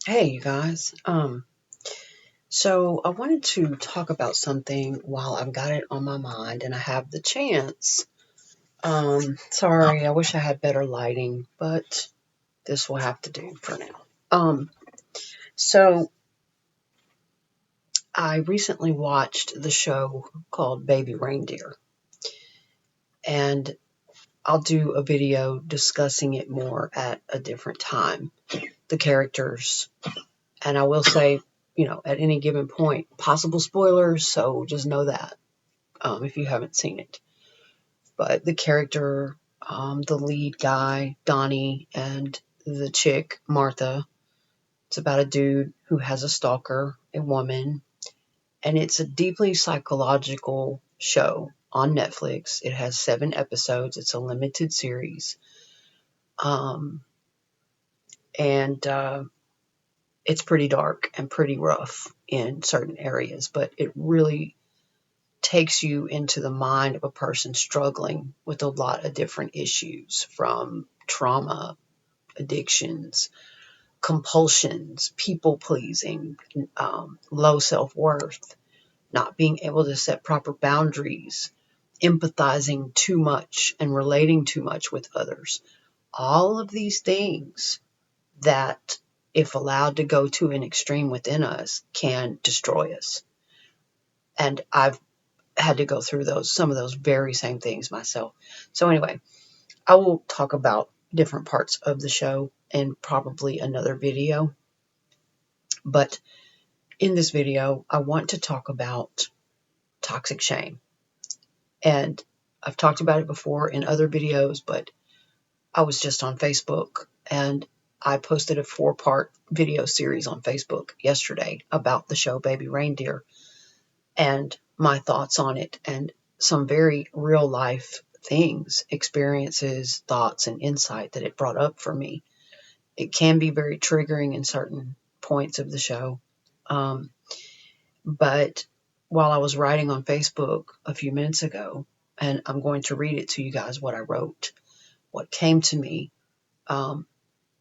Hey, you guys. So I wanted to talk about something while I've got it on my mind and I have the chance. Sorry, I wish I had better lighting, but this will have to do for now. So I recently watched the show called Baby Reindeer, and I'll do a video discussing it more at a different time. The characters, and I will say, at any given point, possible spoilers, so just know that. If you haven't seen it. But the character, the lead guy, Donny, and the chick, Martha, it's about a dude who has a stalker, a woman, and it's a deeply psychological show on Netflix. It has 7 episodes. It's a limited series. Um, and it's pretty dark and pretty rough in certain areas, but it really takes you into the mind of a person struggling with a lot of different issues, from trauma, addictions, compulsions, people pleasing, low self worth, not being able to set proper boundaries, empathizing too much and relating too much with others. All of these things that, if allowed to go to an extreme within us, can destroy us. And I've had to go through some of those very same things myself. So anyway, I will talk about different parts of the show in probably another video. But in this video, I want to talk about toxic shame. And I've talked about it before in other videos, but I was just on Facebook and I posted a 4-part video series on Facebook yesterday about the show Baby Reindeer and my thoughts on it, and some very real life things, experiences, thoughts, and insight that it brought up for me. It can be very triggering in certain points of the show. Um, but while I was writing on Facebook a few minutes ago, and I'm going to read it to you guys what I wrote, what came to me.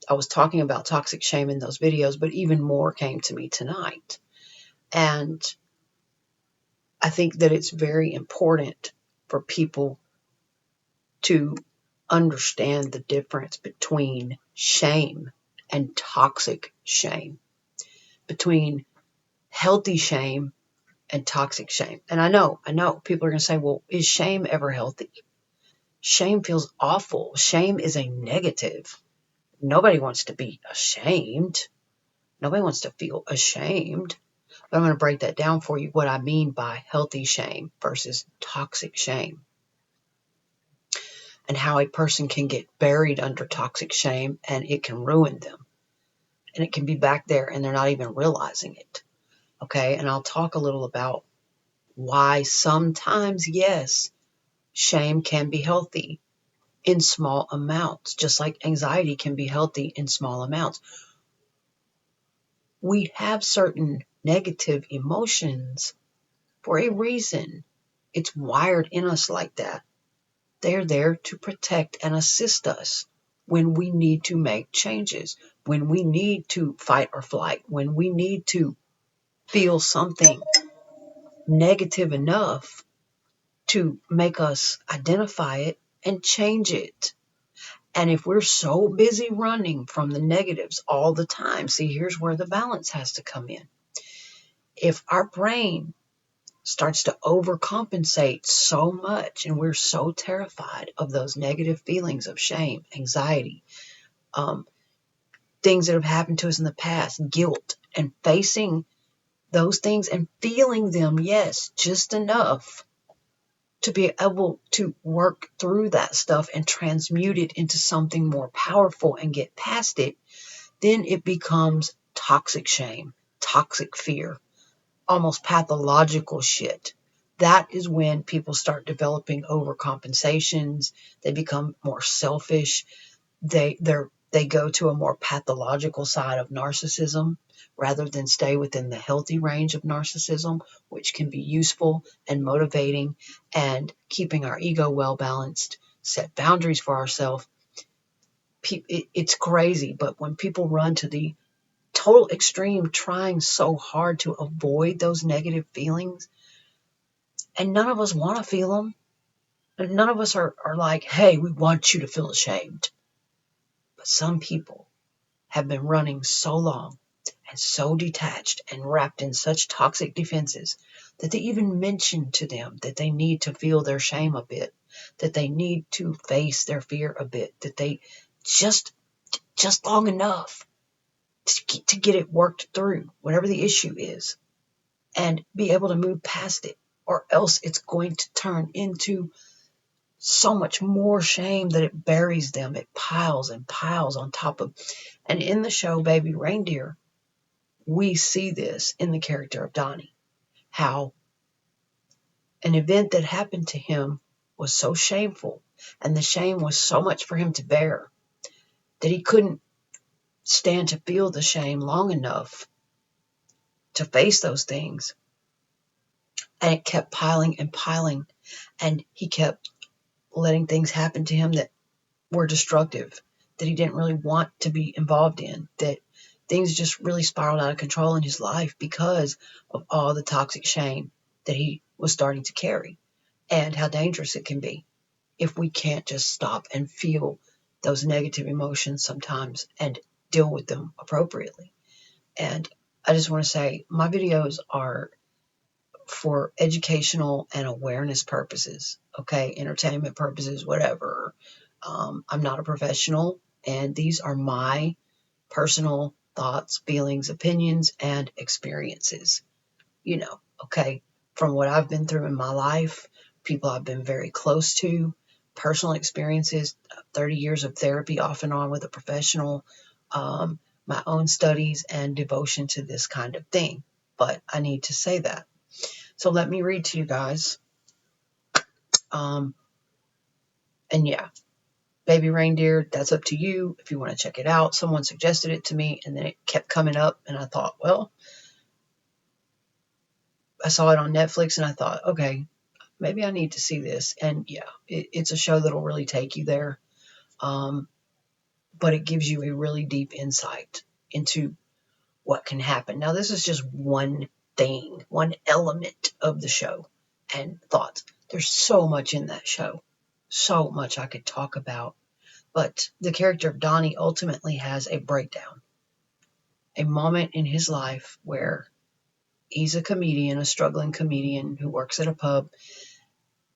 I was talking about toxic shame in those videos, but even more came to me tonight. And I think that it's very important for people to understand the difference between shame and toxic shame, between healthy shame and toxic shame. And I know people are going to say, well, is shame ever healthy? Shame feels awful. Shame is a negative. Nobody wants to be ashamed. Nobody wants to feel ashamed. But I'm going to break that down for you, what I mean by healthy shame versus toxic shame, and how a person can get buried under toxic shame and it can ruin them. And it can be back there and they're not even realizing it. Okay, and I'll talk a little about why sometimes, yes, shame can be healthy in small amounts, just like anxiety can be healthy in small amounts. We have certain negative emotions for a reason. It's wired in us like that. They're there to protect and assist us when we need to make changes, when we need to fight or flight, when we need to feel something negative enough to make us identify it and change it. And if we're so busy running from the negatives all the time, see, here's where the balance has to come in. If our brain starts to overcompensate so much and we're so terrified of those negative feelings of shame, anxiety, um, things that have happened to us in the past, guilt, and facing those things and feeling them, yes, just enough to be able to work through that stuff and transmute it into something more powerful and get past it, then it becomes toxic shame, toxic fear, almost pathological shit. That is when people start developing overcompensations. They become more selfish. They go to a more pathological side of narcissism rather than stay within the healthy range of narcissism, which can be useful and motivating and keeping our ego well balanced, set boundaries for ourselves. It's crazy, but when people run to the total extreme, trying so hard to avoid those negative feelings. And none of us want to feel them. And none of us are like, hey, we want you to feel ashamed. But some people have been running so long and so detached and wrapped in such toxic defenses that they even mention to them that they need to feel their shame a bit, that they need to face their fear a bit, that they just long enough to get it worked through, whatever the issue is, and be able to move past it, or else it's going to turn into so much more shame that it buries them. It piles and piles on top of. And in the show Baby Reindeer, we see this in the character of Donny, how an event that happened to him was so shameful, and the shame was so much for him to bear, that he couldn't stand to feel the shame long enough to face those things. And it kept piling and piling, and he kept letting things happen to him that were destructive, that he didn't really want to be involved in, that things just really spiraled out of control in his life because of all the toxic shame that he was starting to carry, and how dangerous it can be if we can't just stop and feel those negative emotions sometimes and deal with them appropriately. And I just want to say my videos are for educational and awareness purposes, okay, entertainment purposes, whatever. I'm not a professional, and these are my personal thoughts, feelings, opinions, and experiences, okay, from what I've been through in my life, people I've been very close to, personal experiences, 30 years of therapy off and on with a professional, my own studies and devotion to this kind of thing. But I need to say that. So let me read to you guys. Um, and yeah, Baby Reindeer, that's up to you if you want to check it out. Someone suggested it to me, and then it kept coming up, and I thought, well, I saw it on Netflix, and I thought, okay, maybe I need to see this. And yeah, it's a show that'll really take you there. Um, but it gives you a really deep insight into what can happen. Now, this is just one thing, one element of the show and thoughts. There's so much in that show, so much I could talk about. But the character of Donny ultimately has a breakdown, a moment in his life where he's a comedian, a struggling comedian who works at a pub,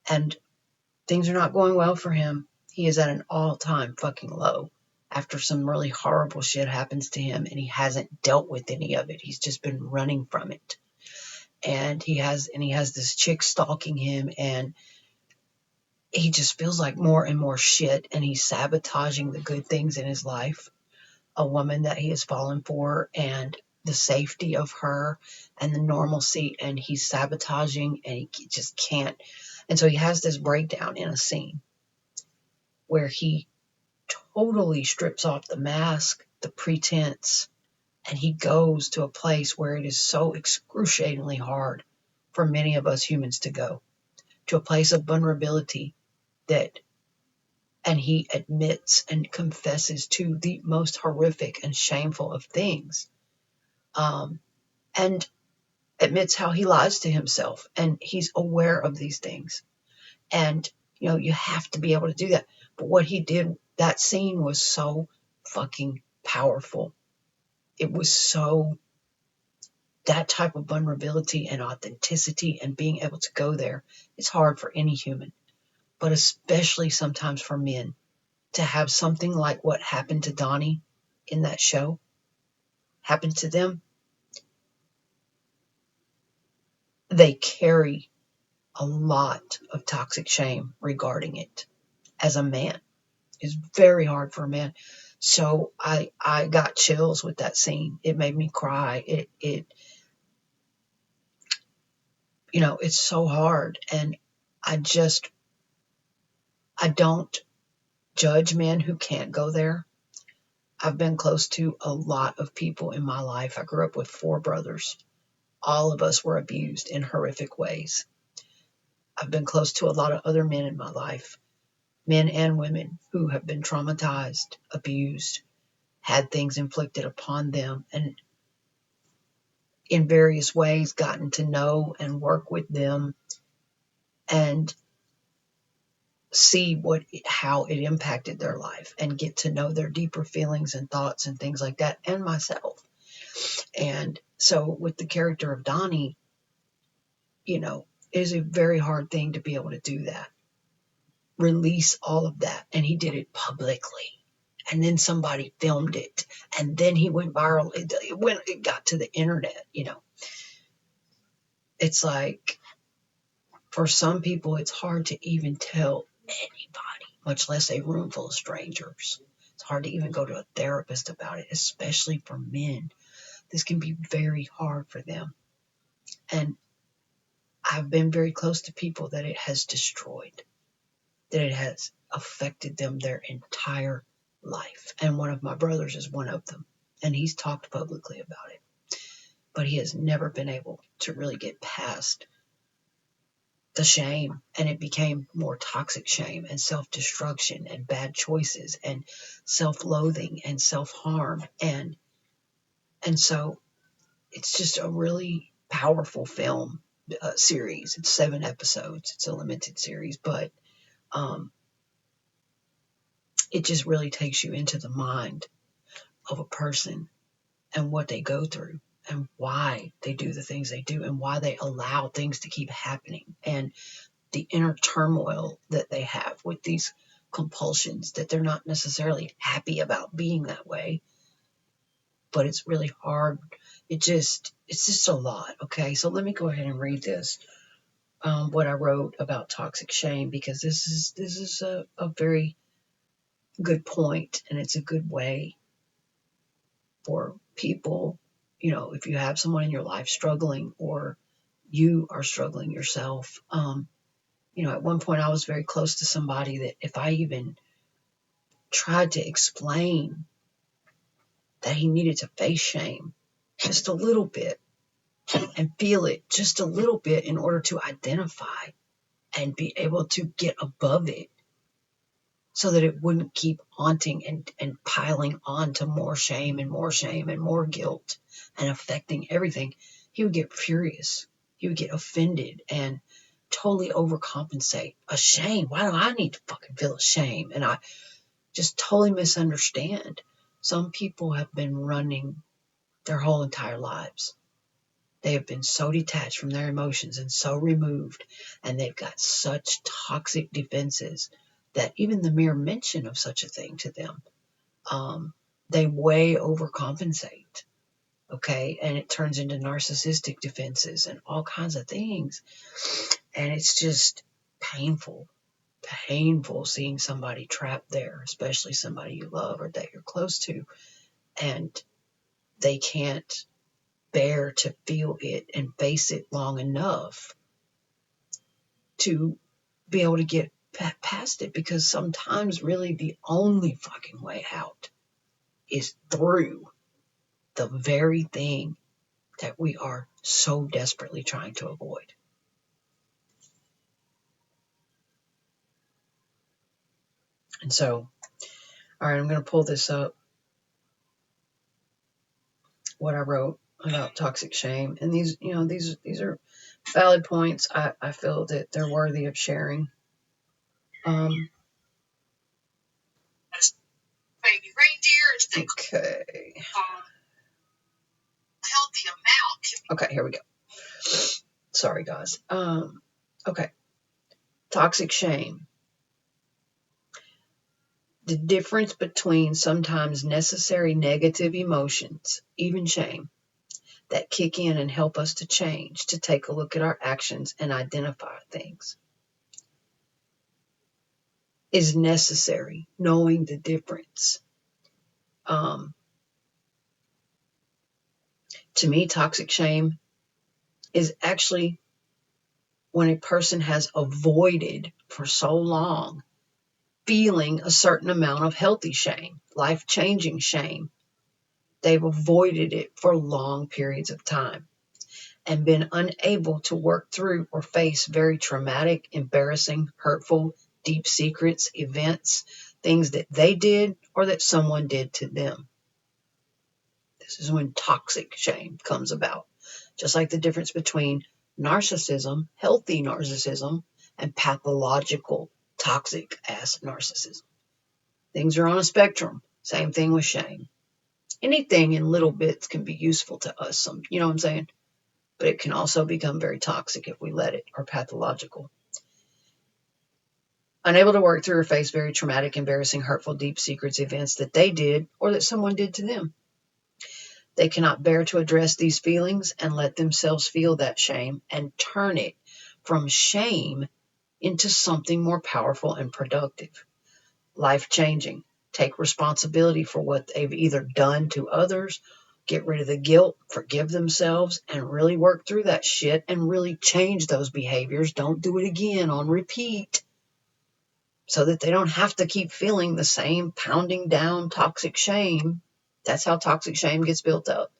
and things are not going well for him. He is at an all-time fucking low after some really horrible shit happens to him, and he hasn't dealt with any of it. He's just been running from it. And he has this chick stalking him, and he just feels like more and more shit, and he's sabotaging the good things in his life. A woman that he has fallen for, and the safety of her, and the normalcy, and he's sabotaging, and he just can't. And so he has this breakdown in a scene where he totally strips off the mask, the pretense, and he goes to a place where it is so excruciatingly hard for many of us humans to go, to a place of vulnerability that, and he admits and confesses to the most horrific and shameful of things, and admits how he lies to himself, and he's aware of these things. And you have to be able to do that. But what he did, that scene was so fucking powerful. It was so, that type of vulnerability and authenticity and being able to go there, it's hard for any human, but especially sometimes for men, to have something like what happened to Donny in that show happen to them. They carry a lot of toxic shame regarding it. As a man, it's very hard for a man. So I got chills with that scene. It made me cry. It's so hard. And I don't judge men who can't go there. I've been close to a lot of people in my life. I grew up with 4 brothers. All of us were abused in horrific ways. I've been close to a lot of other men in my life, men and women, who have been traumatized, abused, had things inflicted upon them. And in various ways gotten to know and work with them and see how it impacted their life and get to know their deeper feelings and thoughts and things like that, and myself. And so with the character of Donny, it is a very hard thing to be able to do that, release all of that. And he did it publicly. And then somebody filmed it. And then he went viral. It got to the internet, It's like, for some people, it's hard to even tell anybody, much less a room full of strangers. It's hard to even go to a therapist about it, especially for men. This can be very hard for them. And I've been very close to people that it has destroyed, that it has affected them their entire life. And one of my brothers is one of them. And he's talked publicly about it. But he has never been able to really get past the shame. And it became more toxic shame and self-destruction and bad choices and self-loathing and self-harm. And so it's just a really powerful film series. It's 7 episodes. It's a limited series, but it just really takes you into the mind of a person and what they go through and why they do the things they do and why they allow things to keep happening and the inner turmoil that they have with these compulsions, that they're not necessarily happy about being that way, but it's really hard. It's just a lot. Okay, so let me go ahead and read this, what I wrote about toxic shame, because this is a very good point, and it's a good way for people, if you have someone in your life struggling or you are struggling yourself. At one point I was very close to somebody that if I even tried to explain that he needed to face shame just a little bit and feel it just a little bit in order to identify and be able to get above it so that it wouldn't keep haunting and piling on to more shame and more guilt and affecting everything, he would get furious. He would get offended and totally overcompensate. A shame? Why do I need to fucking feel ashamed? And I just totally misunderstand. Some people have been running their whole entire lives. They have been so detached from their emotions and so removed, and they've got such toxic defenses that even the mere mention of such a thing to them, they way overcompensate. Okay, and it turns into narcissistic defenses and all kinds of things, and it's just painful seeing somebody trapped there, especially somebody you love or that you're close to, and they can't bear to feel it and face it long enough to be able to get past it, because sometimes really the only fucking way out is through the very thing that we are so desperately trying to avoid. And so, all right, I'm going to pull this up, what I wrote about toxic shame. And these are valid points. I feel that they're worthy of sharing. Baby reindeer. Okay. Healthy amount. Okay, here we go. Sorry, guys. Okay. Toxic shame. The difference between sometimes necessary negative emotions, even shame, that kick in and help us to change, to take a look at our actions and identify things, is necessary, knowing the difference. To me, toxic shame is actually when a person has avoided for so long feeling a certain amount of healthy shame, life-changing shame. They've avoided it for long periods of time and been unable to work through or face very traumatic, embarrassing, hurtful, deep secrets, events, things that they did or that someone did to them. This is when toxic shame comes about. Just like the difference between narcissism, healthy narcissism, and pathological, toxic ass narcissism. Things are on a spectrum. Same thing with shame. Anything in little bits can be useful to us, you know what I'm saying? But it can also become very toxic if we let it, or pathological. Unable to work through or face very traumatic, embarrassing, hurtful, deep secrets, events that they did or that someone did to them. They cannot bear to address these feelings and let themselves feel that shame and turn it from shame into something more powerful and productive, life-changing. Take responsibility for what they've either done to others, get rid of the guilt, forgive themselves, and really work through that shit and really change those behaviors. Don't do it again on repeat, so that they don't have to keep feeling the same pounding down toxic shame. That's how toxic shame gets built up.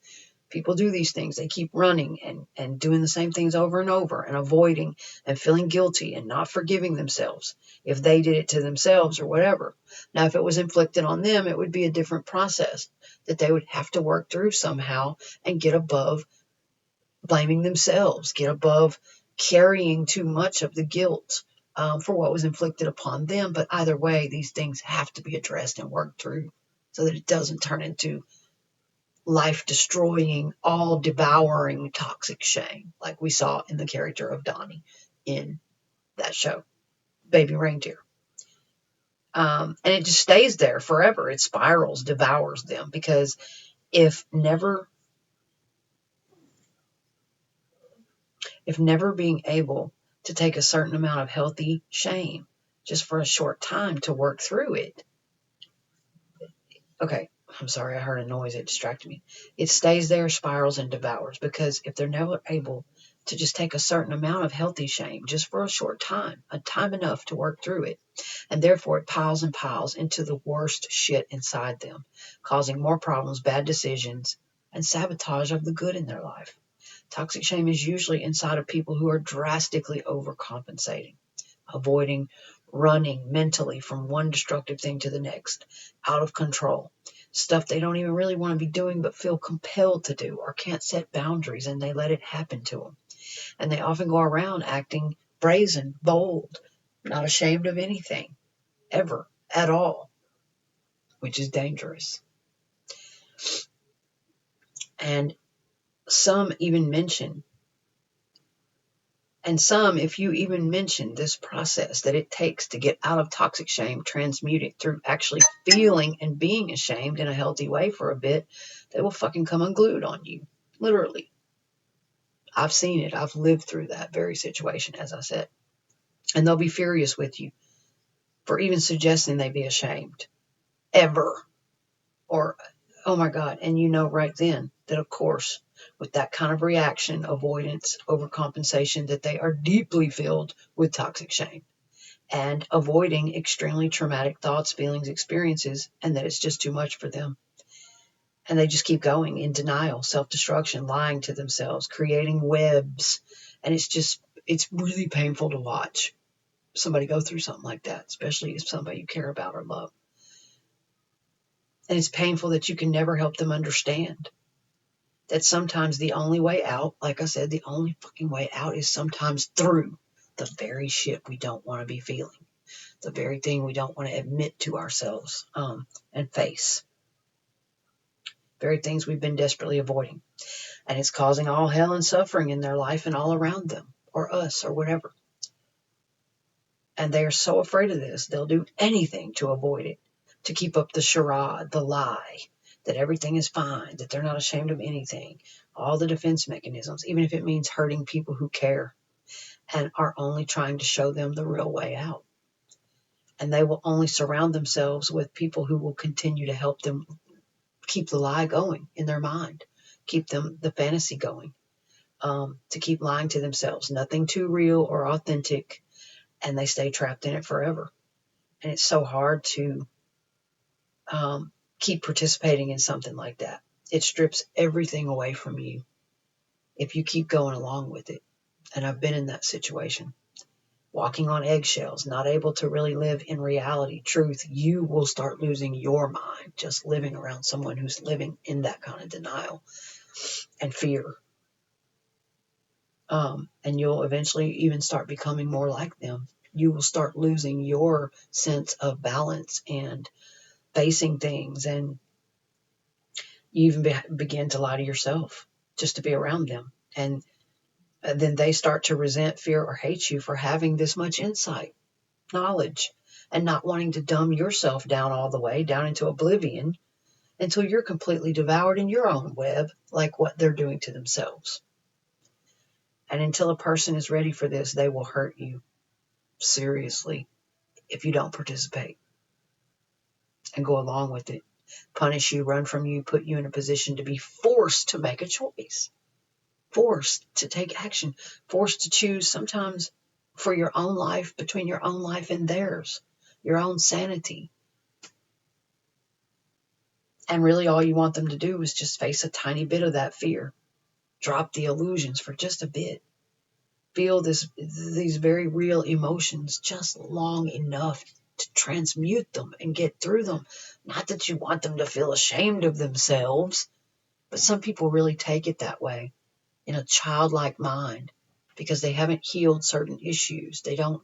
People do these things. They keep running and doing the same things over and over and avoiding and feeling guilty and not forgiving themselves if they did it to themselves or whatever. Now, if it was inflicted on them, it would be a different process that they would have to work through somehow and get above blaming themselves, get above carrying too much of the guilt for what was inflicted upon them. But either way, these things have to be addressed and worked through so that it doesn't turn into life-destroying, all-devouring toxic shame, like we saw in the character of Donny in that show, Baby Reindeer. And it just stays there forever. It spirals, devours them, because if never being able to take a certain amount of healthy shame just for a short time to work through it. Okay, I'm sorry, I heard a noise. It distracted me. It stays there, spirals, and devours, because if they're never able to just take a certain amount of healthy shame just for a short time, a time enough to work through it, and therefore it piles and piles into the worst shit inside them, causing more problems, bad decisions, and sabotage of the good in their life. Toxic shame is usually inside of people who are drastically overcompensating, avoiding, running mentally from one destructive thing to the next, out of control. Stuff they don't even really want to be doing but feel compelled to do, or can't set boundaries and they let it happen to them. And they often go around acting brazen, bold, not ashamed of anything, ever, at all, which is dangerous. And some, if you even mention this process that it takes to get out of toxic shame, transmute it through actually feeling and being ashamed in a healthy way for a bit, they will fucking come unglued on you. Literally. I've seen it. I've lived through that very situation, as I said. And they'll be furious with you for even suggesting they be ashamed. Ever. Or, oh my God. And you know right then that, of course, with that kind of reaction, avoidance, overcompensation, that they are deeply filled with toxic shame and avoiding extremely traumatic thoughts, feelings, experiences, and that it's just too much for them. And they just keep going in denial, self-destruction, lying to themselves, creating webs. And it's really painful to watch somebody go through something like that, especially if somebody you care about or love. And it's painful that you can never help them understand that sometimes the only way out, like I said, the only fucking way out is sometimes through the very shit we don't want to be feeling, the very thing we don't want to admit to ourselves and face, very things we've been desperately avoiding. And it's causing all hell and suffering in their life and all around them, or us, or whatever. And they are so afraid of this, they'll do anything to avoid it, to keep up the charade, the lie, that everything is fine, that they're not ashamed of anything, all the defense mechanisms, even if it means hurting people who care and are only trying to show them the real way out. And they will only surround themselves with people who will continue to help them keep the lie going in their mind, keep them the fantasy going, to keep lying to themselves. Nothing too real or authentic, and they stay trapped in it forever. And it's so hard to keep participating in something like that. It strips everything away from you if you keep going along with it. And I've been in that situation. Walking on eggshells, not able to really live in reality, truth. You will start losing your mind just living around someone who's living in that kind of denial and fear. And you'll eventually even start becoming more like them. You will start losing your sense of balance and facing things, and you even begin to lie to yourself just to be around them. And then they start to resent, fear, or hate you for having this much insight, knowledge, and not wanting to dumb yourself down all the way, down into oblivion, until you're completely devoured in your own web, like what they're doing to themselves. And until a person is ready for this, they will hurt you seriously if you don't participate and go along with it, punish you, run from you, put you in a position to be forced to make a choice, forced to take action, forced to choose sometimes for your own life, between your own life and theirs, your own sanity. And really all you want them to do is just face a tiny bit of that fear, drop the illusions for just a bit, feel these very real emotions just long enough to transmute them and get through them. Not that you want them to feel ashamed of themselves, but some people really take it that way, in a childlike mind, because they haven't healed certain issues. They don't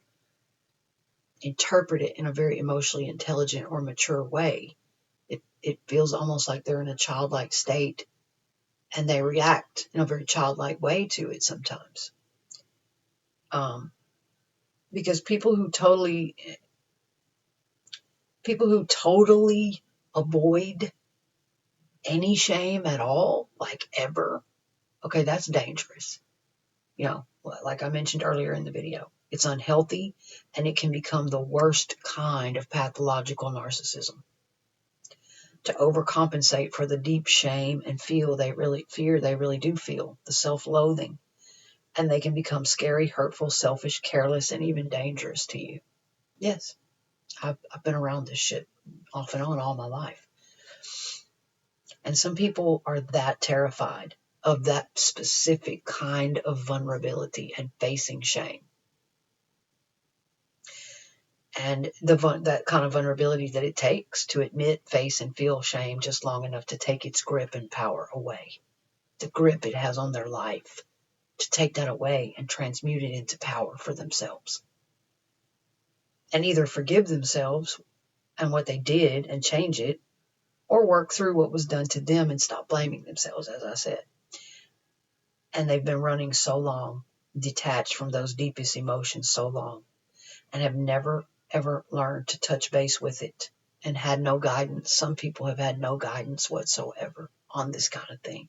interpret it in a very emotionally intelligent or mature way. It feels almost like they're in a childlike state, and they react in a very childlike way to it sometimes. Because people who totally avoid any shame at all, like ever, okay, that's dangerous. You know, like I mentioned earlier in the video, it's unhealthy, and it can become the worst kind of pathological narcissism. To overcompensate for the deep shame and fear they really do feel, the self-loathing, and they can become scary, hurtful, selfish, careless, and even dangerous to you. Yes, I've been around this shit off and on all my life. And some people are that terrified of that specific kind of vulnerability and facing shame. And that kind of vulnerability that it takes to admit, face, and feel shame just long enough to take its grip and power away. The grip it has on their life, to take that away and transmute it into power for themselves. And either forgive themselves and what they did and change it, or work through what was done to them and stop blaming themselves, as I said. And they've been running so long, detached from those deepest emotions so long, and have never, ever learned to touch base with it, and had no guidance. Some people have had no guidance whatsoever on this kind of thing.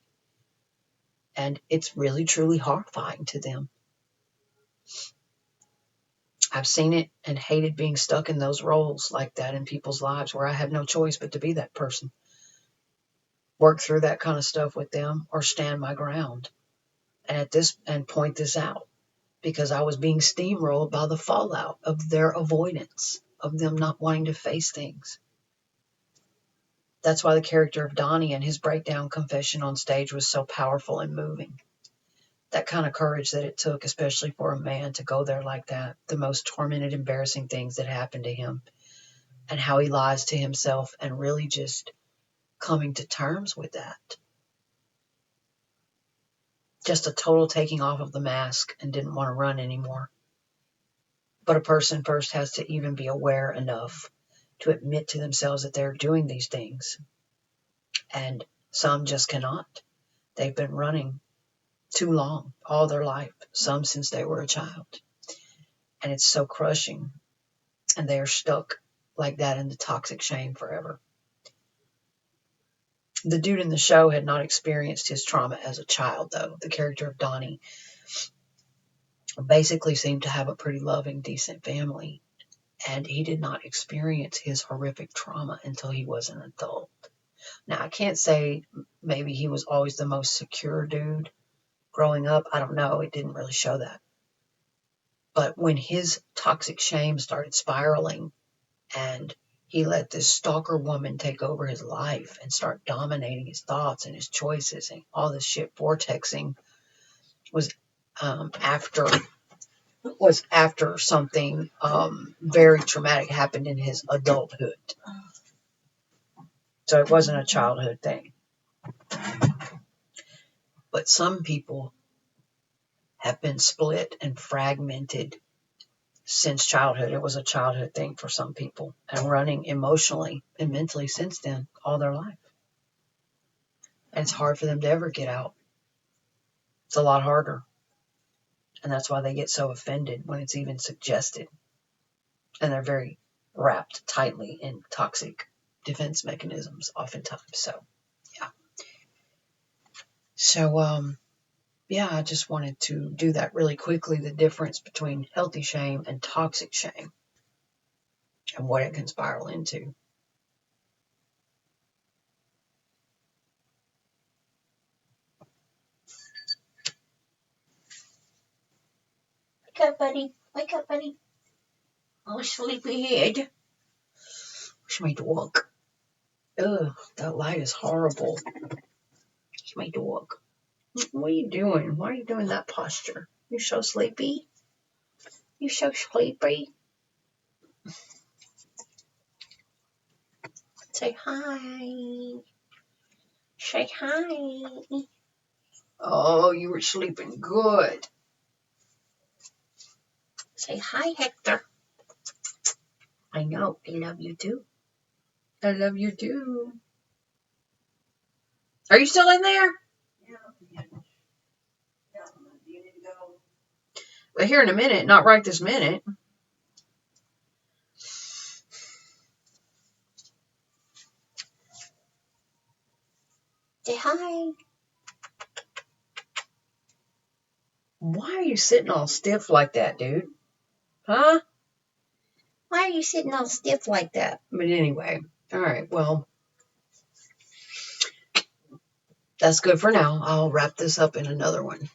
And it's really, truly horrifying to them. I've seen it and hated being stuck in those roles like that in people's lives, where I have no choice but to be that person. Work through that kind of stuff with them, or stand my ground and point this out, because I was being steamrolled by the fallout of their avoidance, of them not wanting to face things. That's why the character of Donny and his breakdown confession on stage was so powerful and moving. That kind of courage that it took, especially for a man to go there like that, the most tormented, embarrassing things that happened to him, and how he lies to himself, and really just coming to terms with that. Just a total taking off of the mask, and didn't want to run anymore. But a person first has to even be aware enough to admit to themselves that they're doing these things. And some just cannot. They've been running too long, all their life, some since they were a child. And it's so crushing. And they are stuck like that in the toxic shame forever. The dude in the show had not experienced his trauma as a child, though. The character of Donny basically seemed to have a pretty loving, decent family. And he did not experience his horrific trauma until he was an adult. Now, I can't say maybe he was always the most secure dude growing up. I don't know. It didn't really show that. But when his toxic shame started spiraling, and he let this stalker woman take over his life and start dominating his thoughts and his choices, and all this shit vortexing, was after something very traumatic happened in his adulthood. So it wasn't a childhood thing. But some people have been split and fragmented since childhood. It was a childhood thing for some people, and running emotionally and mentally since then all their life. And it's hard for them to ever get out. It's a lot harder. And that's why they get so offended when it's even suggested. And they're very wrapped tightly in toxic defense mechanisms oftentimes. So, yeah. So, yeah, I just wanted to do that really quickly, the difference between healthy shame and toxic shame and what it can spiral into. Wake up, buddy. Wake up, buddy. Oh, sleepyhead. Wish me to walk. Ugh, that light is horrible. Wish me to walk. What are you doing? Why are you doing that posture? You're so sleepy. You're so sleepy. Say hi. Say hi. Oh, you were sleeping good. Say hi, Hector. I know. I love you too. I love you too. Are you still in there? Yeah. Well, here in a minute, not right this minute. Say hi. Why are you sitting all stiff like that, dude? Huh? Why are you sitting all stiff like that? But anyway, all right, well, that's good for now. I'll wrap this up in another one.